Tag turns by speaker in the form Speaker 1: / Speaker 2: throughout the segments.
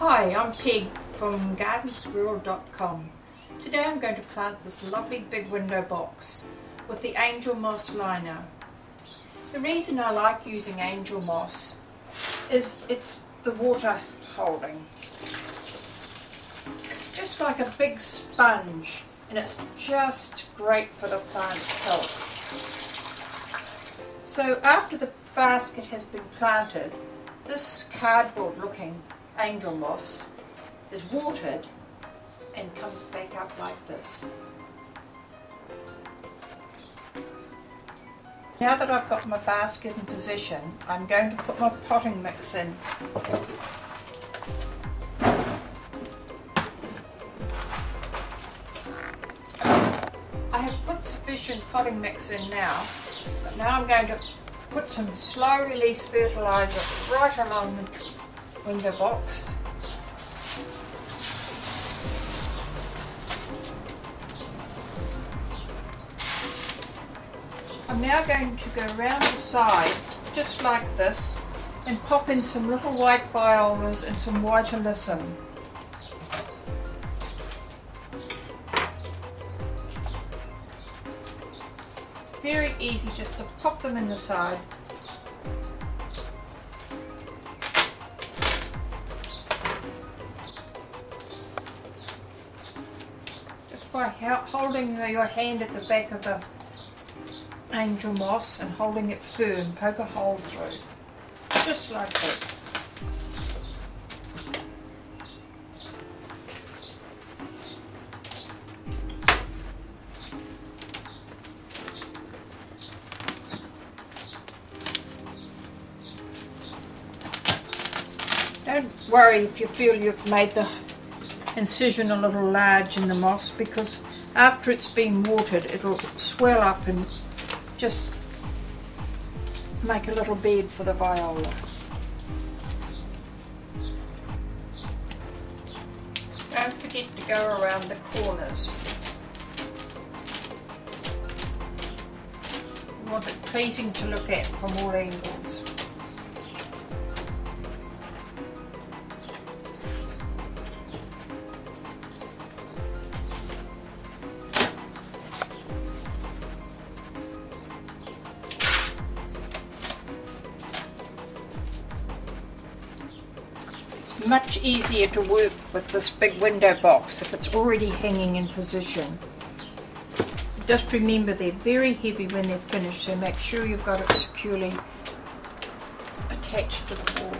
Speaker 1: Hi, I'm Peg from gardensquirrel.com. Today I'm going to plant this lovely big window box with the angel moss liner. The reason I like using angel moss is it's the water holding. It's just like a big sponge and it's just great for the plant's health. So after the basket has been planted, this cardboard looking angel moss is watered and comes back up like this. Now that I've got my basket in position, I'm going to put my potting mix in. I have put sufficient potting mix in now, but now I'm going to put some slow release fertilizer right along the window box. I'm now going to go around the sides just like this and pop in some little white violas and some white alyssum. It's very easy just to pop them in the side. By holding your hand at the back of the angel moss and holding it firm, poke a hole through, just like that. Don't worry if you feel you've made the incision a little large in the moss, because after it's been watered it'll swell up and just make a little bed for the viola. Don't forget to go around the corners. You want it pleasing to look at from all angles. Much easier to work with this big window box if it's already hanging in position. Just remember they're very heavy when they're finished, so make sure you've got it securely attached to the wall.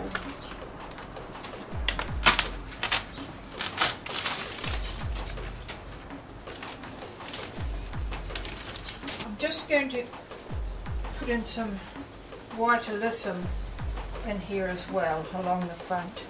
Speaker 1: I'm just going to put in some white alyssum in here as well along the front.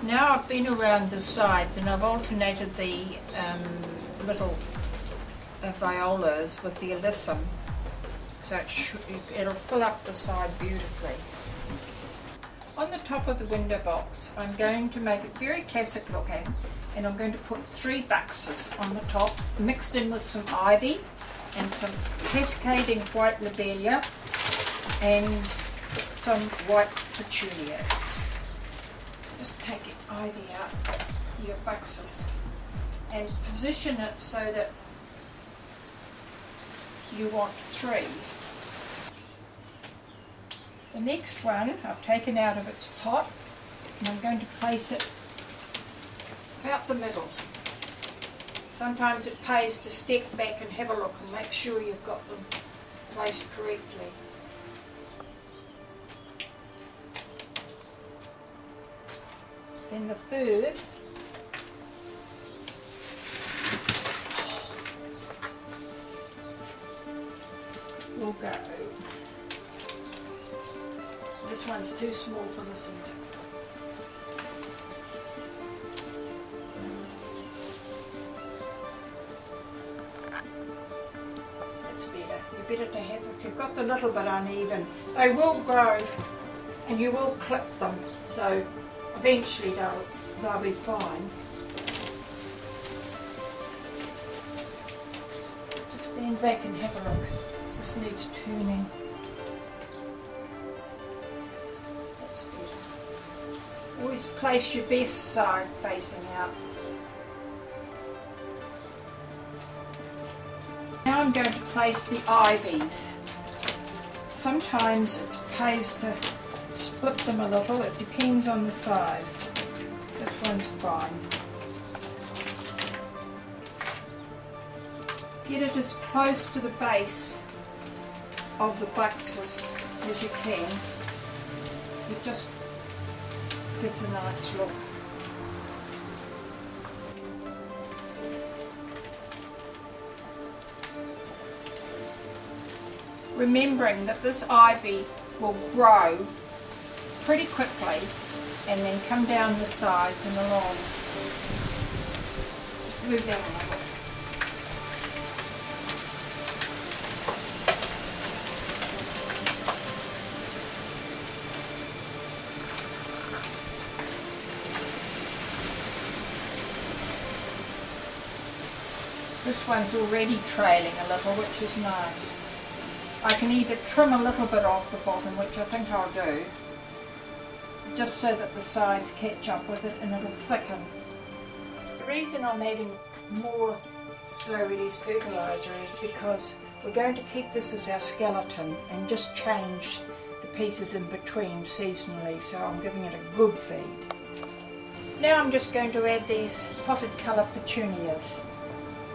Speaker 1: Now I've been around the sides and I've alternated the little violas with the alyssum, so it'll fill up the side beautifully. On the top of the window box I'm going to make it very classic looking, and I'm going to put 3 buxus on the top mixed in with some ivy and some cascading white lobelia and some white petunias. Just take your ivy out, your buxus, and position it so that you want 3. The next one I've taken out of its pot and I'm going to place it about the middle. Sometimes it pays to step back and have a look and make sure you've got them placed correctly. Then the third will go. This one's too small for the centre. better to have if you've got the little bit uneven. They will grow and you will clip them, so eventually they'll be fine. Just stand back and have a look. This needs turning. That's better. Always place your best side facing out. Now I'm going to place the ivies. Sometimes it pays to split them a little, it depends on the size. This one's fine. Get it as close to the base of the boxes as you can. It just gives a nice look. Remembering that this ivy will grow pretty quickly and then come down the sides and along. Just move that a little. This one's already trailing a little, which is nice. I can either trim a little bit off the bottom, which I think I'll do, just so that the sides catch up with it and it'll thicken. The reason I'm adding more slow release fertiliser is because we're going to keep this as our skeleton and just change the pieces in between seasonally, so I'm giving it a good feed. Now I'm just going to add these potted colour petunias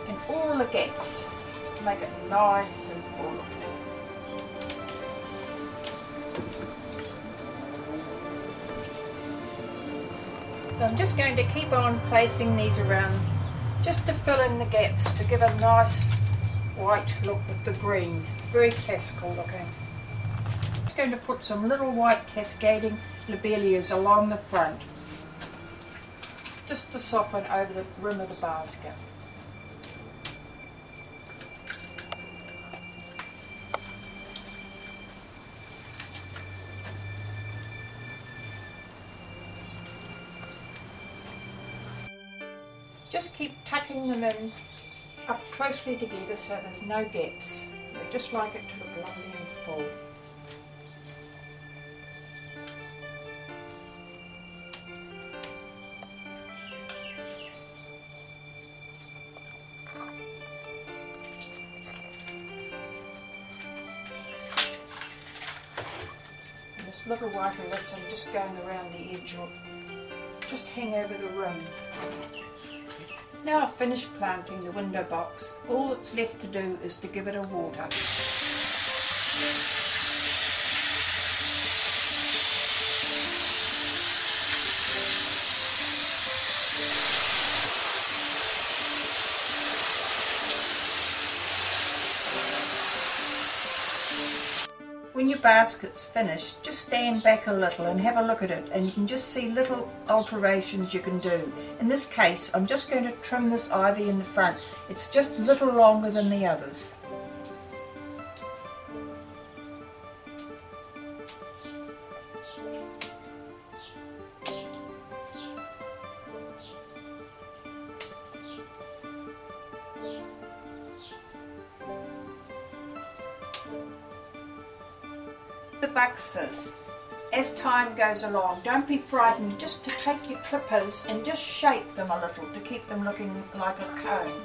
Speaker 1: in all the gaps to make it nice and full looking. So I'm just going to keep on placing these around just to fill in the gaps, to give a nice white look with the green. It's very classical looking. I'm just going to put some little white cascading lobelias along the front, just to soften over the rim of the basket. Just keep tucking them in up closely together so there's no gaps. We just like it to look lovely and full. And this little white alyssum just going around the edge will just hang over the rim. Now I've finished planting the window box, all that's left to do is to give it a water. When your basket's finished, just stand back a little and have a look at it, and you can just see little alterations you can do. In this case, I'm just going to trim this ivy in the front. It's just a little longer than the others. The boxes, as time goes along, don't be frightened, just to take your clippers and just shape them a little to keep them looking like a cone.